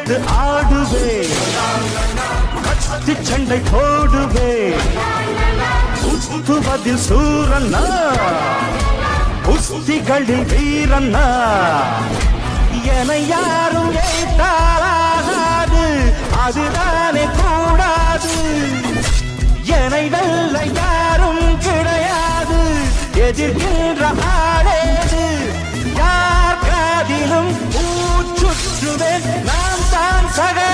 எடுத்து ஆடுவே கத்தி சண்டை போடுவே சுத்துவதில் சூரன்னா குஸ்திகளில் வீரன்னா என யாரும் ஏற்றாலாகாது அதுதானே கூடாது என்னை வெல்ல யாரும் கிடையாது எதிர்க்கின்ற ஆடேது யார் காதிலும் பூச்சுற்றுவேன் நான் தான் சக